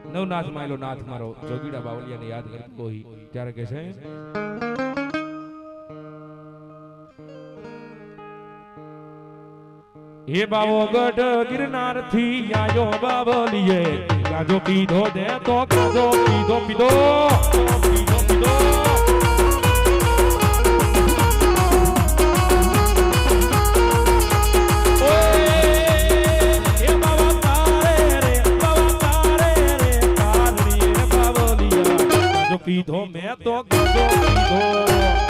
નવનાથ માયલો નાથ મારો જોગીડા બાવલિયાને યાદ કરતો હોય ત્યારે કહે છે હે બાવો ગઢ ગિરનાર થી આયો બાવલીએ ગાજો પીધો દે તો ગાજો પીધો પીધો પીધો પીધો પીધો મેં તો ગાજો પીધો